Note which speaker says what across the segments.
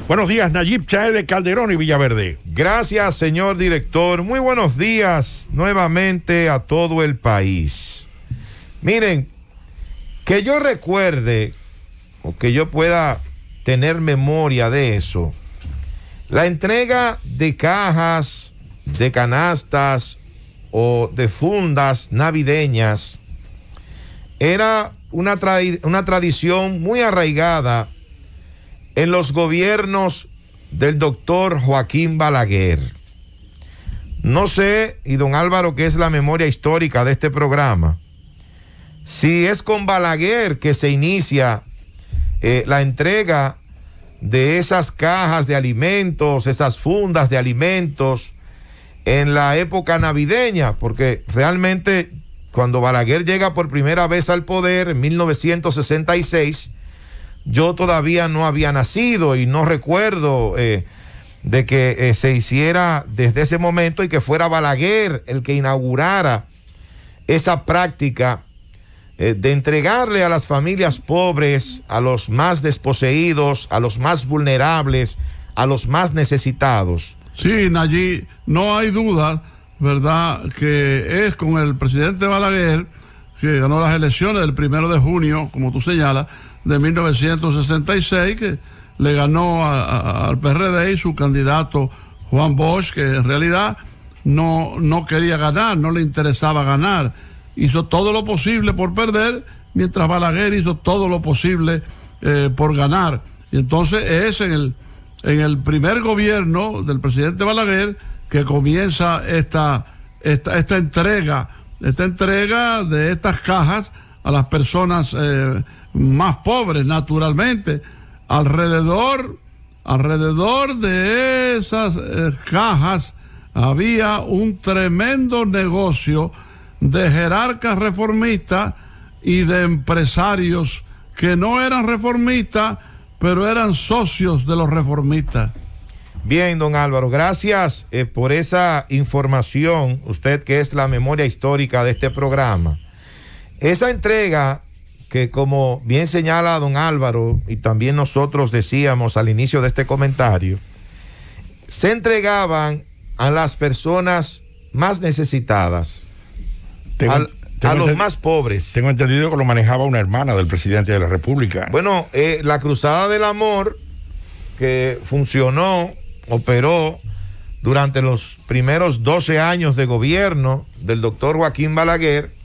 Speaker 1: Buenos días, Nayib Chaé de Calderón y Villaverde.
Speaker 2: Gracias, señor director. Muy buenos días nuevamente a todo el país. Miren, que yo recuerde o que yo pueda tener memoria de eso, la entrega de cajas, de canastas o de fundas navideñas era una tradición muy arraigada en los gobiernos del doctor Joaquín Balaguer. No sé, y don Álvaro, que es la memoria histórica de este programa, si es con Balaguer que se inicia la entrega de esas cajas de alimentos, esas fundas de alimentos en la época navideña, porque realmente cuando Balaguer llega por primera vez al poder en 1966, yo todavía no había nacido y no recuerdo de que se hiciera desde ese momento y que fuera Balaguer el que inaugurara esa práctica de entregarle a las familias pobres, a los más desposeídos, a los más vulnerables, a los más necesitados.
Speaker 3: Sí, Nayib, no hay duda, ¿verdad?, que es con el presidente Balaguer, que ganó las elecciones del 1 de junio, como tú señalas, de 1966, que le ganó al PRD y su candidato Juan Bosch, que en realidad no quería ganar, no le interesaba ganar. Hizo todo lo posible por perder, mientras Balaguer hizo todo lo posible por ganar. Y entonces es en el primer gobierno del presidente Balaguer que comienza esta entrega de estas cajas a las personas más pobres, naturalmente. Alrededor de esas cajas había un tremendo negocio de jerarcas reformistas y de empresarios que no eran reformistas, pero eran socios de los reformistas.
Speaker 2: Bien, don Álvaro, gracias por esa información, usted que es la memoria histórica de este programa. Esa entrega que, como bien señala don Álvaro y también nosotros decíamos al inicio de este comentario, se entregaban a las personas más necesitadas, a los más pobres.
Speaker 1: Tengo entendido que lo manejaba una hermana del presidente de la República.
Speaker 2: Bueno, la Cruzada del Amor, que funcionó, operó durante los primeros 12 años de gobierno del doctor Joaquín Balaguer,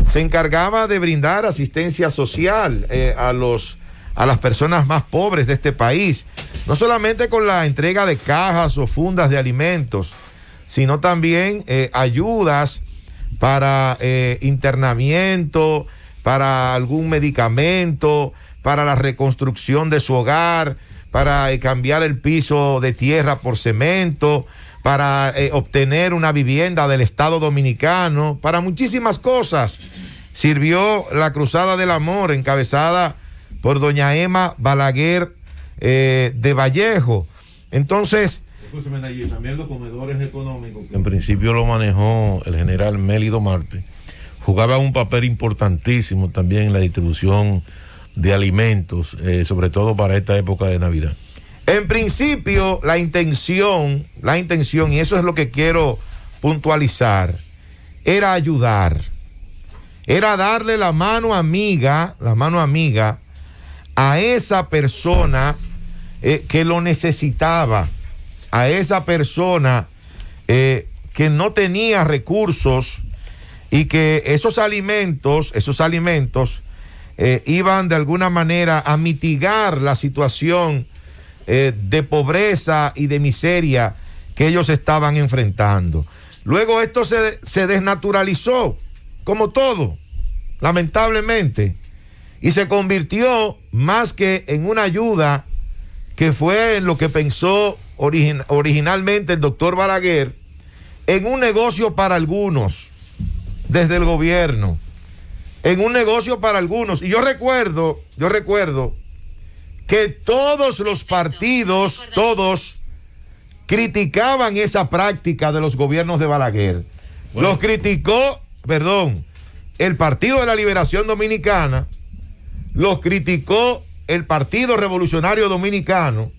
Speaker 2: se encargaba de brindar asistencia social a las personas más pobres de este país, no solamente con la entrega de cajas o fundas de alimentos, sino también ayudas para internamiento, para algún medicamento, para la reconstrucción de su hogar, para cambiar el piso de tierra por cemento, para obtener una vivienda del Estado Dominicano, para muchísimas cosas. Sirvió la Cruzada del Amor, encabezada por doña Emma Balaguer de Vallejo. Entonces,
Speaker 4: también los comedores económicos, que en principio lo manejó el general Mélido Marte, jugaba un papel importantísimo también en la distribución de alimentos, sobre todo para esta época de Navidad.
Speaker 2: En principio, la intención, y eso es lo que quiero puntualizar, era ayudar, era darle la mano amiga a esa persona que lo necesitaba, a esa persona que no tenía recursos y que esos alimentos iban de alguna manera a mitigar la situación de pobreza y de miseria que ellos estaban enfrentando. Luego esto se desnaturalizó, como todo, lamentablemente, y se convirtió más que en una ayuda, que fue lo que pensó originalmente el doctor Balaguer, en un negocio para algunos, desde el gobierno, en un negocio para algunos. Y yo recuerdo que todos los partidos, todos criticaban esa práctica de los gobiernos de Balaguer. Bueno. Los criticó, el Partido de la Liberación Dominicana, los criticó el Partido Revolucionario Dominicano,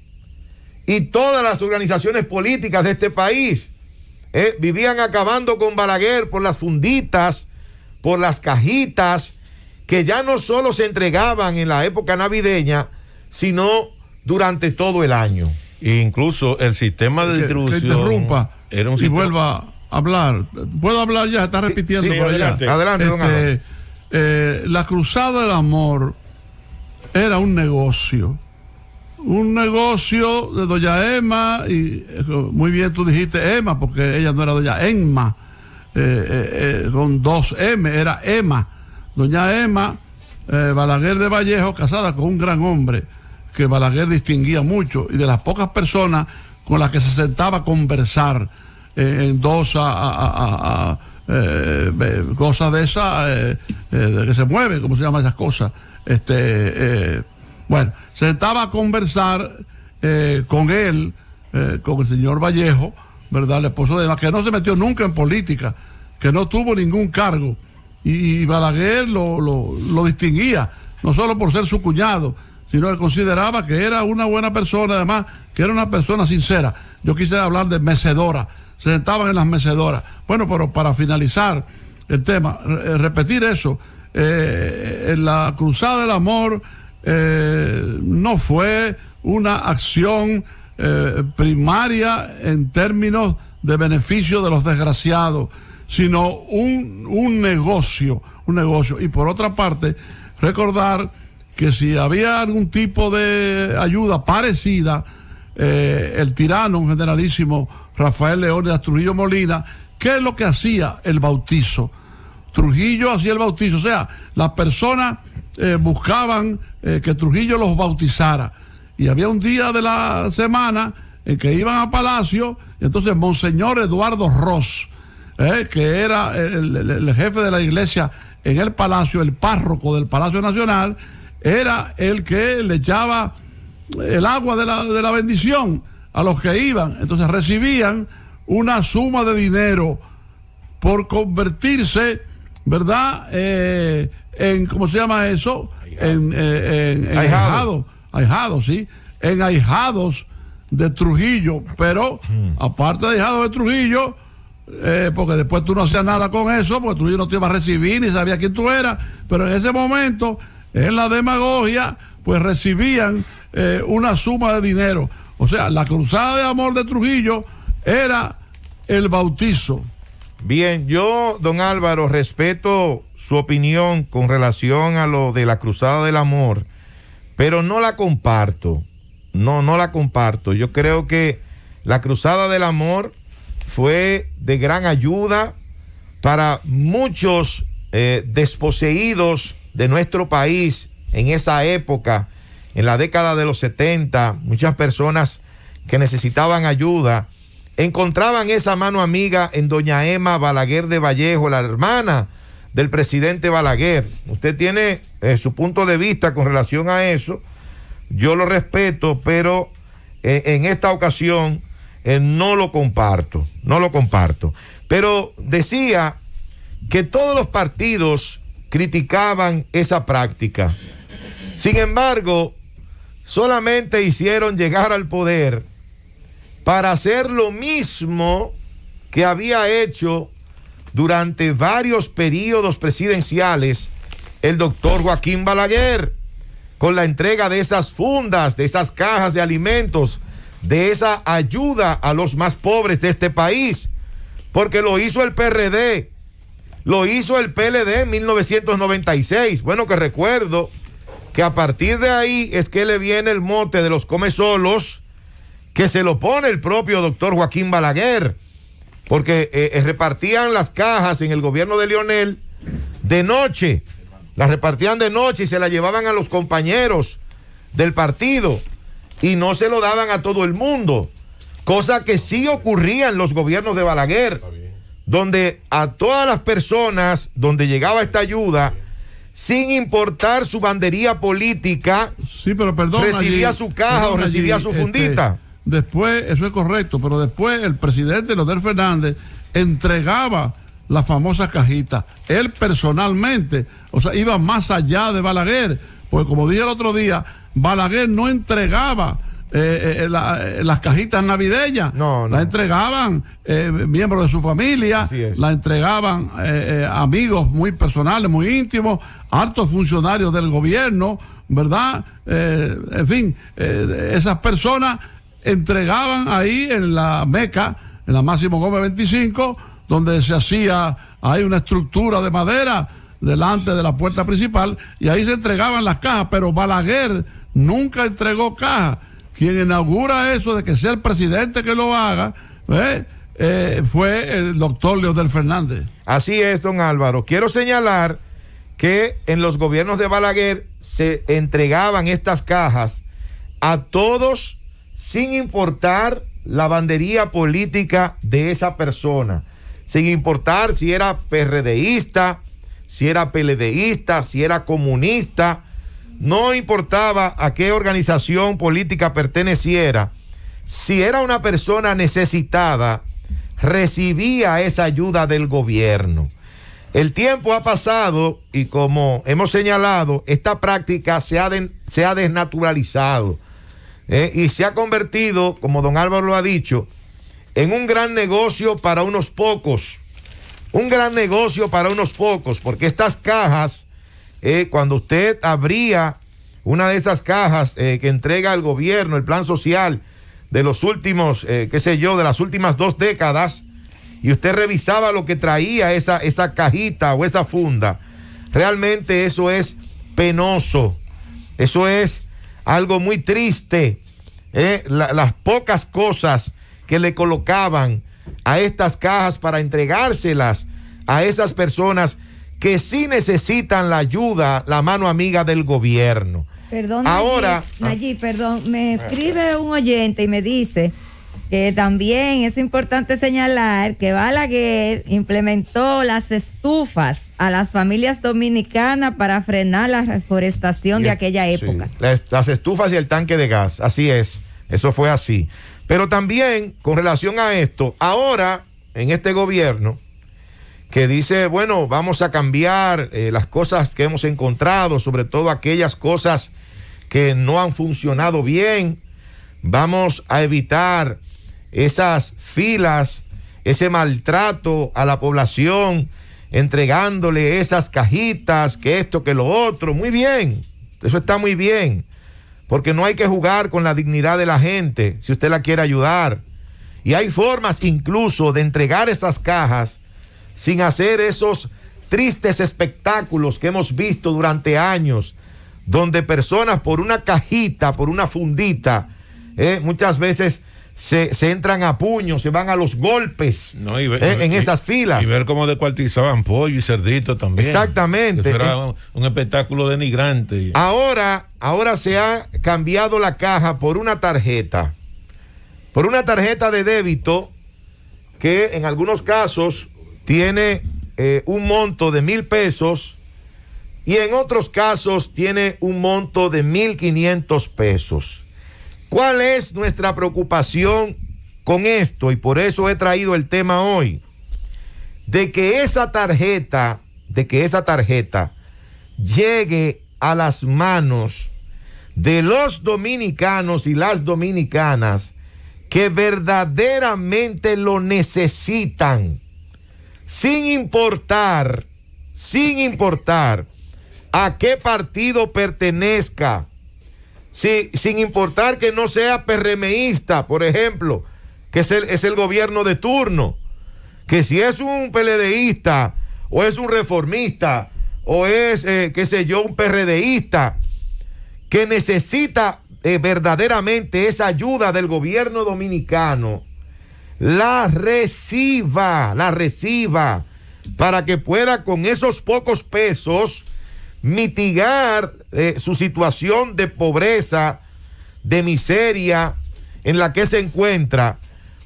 Speaker 2: y todas las organizaciones políticas de este país vivían acabando con Balaguer por las funditas, por las cajitas, que ya no solo se entregaban en la época navideña, sino durante todo el año.
Speaker 4: E incluso el sistema de distribución...
Speaker 3: Que interrumpa
Speaker 4: era un
Speaker 3: y vuelva a hablar. ¿Puedo hablar ya? Está repitiendo
Speaker 1: sí,
Speaker 3: por allá.
Speaker 2: Adelante, don Álvaro.
Speaker 3: La Cruzada del Amor era un negocio de doña Emma, y muy bien tú dijiste Emma, porque ella no era doña Emma, con 2 M, era Emma. Doña Emma Balaguer de Vallejo, casada con un gran hombre que Balaguer distinguía mucho, y de las pocas personas con las que se sentaba a conversar en dos cosas de esas que se mueven, ¿cómo se llaman esas cosas? Bueno, se sentaba a conversar con él, con el señor Vallejo, ¿verdad? El esposo de Emma, que no se metió nunca en política, que no tuvo ningún cargo, y Balaguer lo distinguía, no solo por ser su cuñado, sino que consideraba que era una buena persona, además que era una persona sincera. Yo quise hablar de mecedora, se sentaban en las mecedoras. Bueno, pero para finalizar el tema, repetir eso, en la Cruzada del Amor no fue una acción primaria en términos de beneficio de los desgraciados, sino un negocio. Y por otra parte, recordar que si había algún tipo de ayuda parecida, el tirano, un generalísimo Rafael Leónidas Trujillo Molina, ¿qué es lo que hacía? El bautizo. Trujillo hacía el bautizo, o sea, las personas buscaban que Trujillo los bautizara, y había un día de la semana en que iban a Palacio, y entonces Monseñor Eduardo Ross, que era el jefe de la iglesia en el Palacio, el párroco del Palacio Nacional, era el que le echaba el agua de la bendición a los que iban. Entonces recibían una suma de dinero por convertirse, ¿verdad? En, ¿cómo se llama eso? En ahijados, sí, en ahijados de Trujillo, pero aparte de ahijados de Trujillo, porque después tú no hacías nada con eso, porque Trujillo no te iba a recibir ni sabía quién tú eras, pero en ese momento, en la demagogia, pues recibían una suma de dinero. O sea, la Cruzada de Amor de Trujillo era el bautizo.
Speaker 2: Bien, yo, don Álvaro, respeto su opinión con relación a lo de la Cruzada del Amor, pero no la comparto. No la comparto. Yo creo que la Cruzada del Amor fue de gran ayuda para muchos desposeídos de nuestro país en esa época, en la década de los 70, muchas personas que necesitaban ayuda, encontraban esa mano amiga en doña Emma Balaguer de Vallejo, la hermana del presidente Balaguer. Usted tiene su punto de vista con relación a eso, yo lo respeto, pero en esta ocasión no lo comparto. Pero decía que todos los partidos criticaban esa práctica. Sin embargo, solamente hicieron llegar al poder para hacer lo mismo que había hecho durante varios periodos presidenciales el doctor Joaquín Balaguer, con la entrega de esas fundas, de esas cajas de alimentos, de esa ayuda a los más pobres de este país, porque lo hizo el PRD, lo hizo el PLD en 1996. Bueno, que recuerdo que a partir de ahí es que le viene el mote de los comesolos, que se lo pone el propio doctor Joaquín Balaguer, porque repartían las cajas en el gobierno de Leonel de noche, las repartían de noche y se las llevaban a los compañeros del partido y no se lo daban a todo el mundo, cosa que sí ocurría en los gobiernos de Balaguer, donde a todas las personas donde llegaba esta ayuda, sin importar su bandería política,
Speaker 3: sí, pero perdón,
Speaker 2: recibía
Speaker 3: allí,
Speaker 2: su caja o recibía su fundita.
Speaker 3: Después, eso es correcto, pero después el presidente Leonel Fernández entregaba la famosa cajita, él personalmente, o sea, iba más allá de Balaguer, porque como dije el otro día, Balaguer no entregaba las cajitas navideñas, las entregaban miembros de su familia, la entregaban amigos muy personales, muy íntimos, altos funcionarios del gobierno, ¿verdad? En fin, esas personas entregaban ahí en la Meca, en la Máximo Gómez 25, donde se hacía ahí una estructura de madera delante de la puerta principal, y ahí se entregaban las cajas, pero Balaguer nunca entregó cajas. Quien inaugura eso de que sea el presidente que lo haga, fue el doctor Leonel Fernández.
Speaker 2: Así es, don Álvaro. Quiero señalar que en los gobiernos de Balaguer se entregaban estas cajas a todos sin importar la bandería política de esa persona, sin importar si era PRDista, si era PLDista, si era comunista. No importaba a qué organización política perteneciera, si era una persona necesitada, recibía esa ayuda del gobierno. El tiempo ha pasado y, como hemos señalado, esta práctica se ha desnaturalizado y se ha convertido, como don Álvaro lo ha dicho, en un gran negocio para unos pocos. Un gran negocio para unos pocos, porque estas cajas, cuando usted abría una de esas cajas que entrega el gobierno, el plan social de los últimos, de las últimas 2 décadas, y usted revisaba lo que traía esa cajita o esa funda, realmente eso es penoso, eso es algo muy triste, las pocas cosas que le colocaban a estas cajas para entregárselas a esas personas que sí necesitan la ayuda, la mano amiga del gobierno.
Speaker 5: Perdón,
Speaker 2: ahora,
Speaker 5: Nayib, perdón, me escribe un oyente y me dice que también es importante señalar que Balaguer implementó las estufas a las familias dominicanas para frenar la reforestación de aquella época.
Speaker 2: Sí, las estufas y el tanque de gas, así es, eso fue así. Pero también, con relación a esto, ahora, en este gobierno, que dice, bueno, vamos a cambiar las cosas que hemos encontrado, sobre todo aquellas cosas que no han funcionado bien, vamos a evitar esas filas, ese maltrato a la población, entregándole esas cajitas, que esto, que lo otro. Muy bien, eso está muy bien, porque no hay que jugar con la dignidad de la gente si usted la quiere ayudar. Y hay formas incluso de entregar esas cajas sin hacer esos tristes espectáculos que hemos visto durante años, donde personas por una cajita, por una fundita, muchas veces se entran a puños, se van a los golpes en esas filas.
Speaker 4: Y ver cómo descuartizaban pollo y cerdito también.
Speaker 2: Exactamente.
Speaker 4: Eso era un espectáculo denigrante.
Speaker 2: Ahora se ha cambiado la caja por una tarjeta de débito que en algunos casos tiene un monto de 1,000 pesos y en otros casos tiene un monto de 1,500 pesos. ¿Cuál es nuestra preocupación con esto? Y por eso he traído el tema hoy, de que esa tarjeta llegue a las manos de los dominicanos y las dominicanas que verdaderamente lo necesitan, sin importar a qué partido pertenezca, sin importar que no sea PRMista, por ejemplo, que es el gobierno de turno, que si es un PLDista o es un reformista o es, un PRDista, que necesita verdaderamente esa ayuda del gobierno dominicano, la reciba para que pueda con esos pocos pesos mitigar su situación de pobreza, de miseria en la que se encuentra,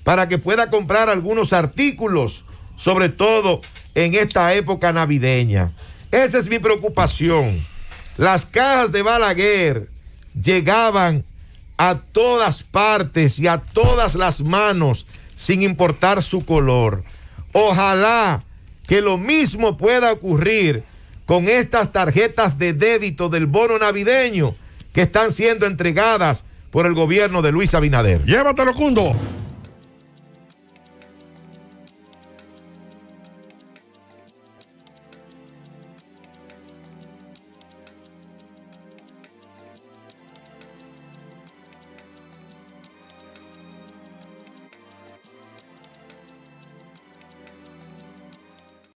Speaker 2: para que pueda comprar algunos artículos, sobre todo en esta época navideña. Esa es mi preocupación. Las cajas de Balaguer llegaban a todas partes y a todas las manos, sin importar su color. Ojalá que lo mismo pueda ocurrir con estas tarjetas de débito del bono navideño que están siendo entregadas por el gobierno de Luis Abinader.
Speaker 1: Llévatelo, Cundo.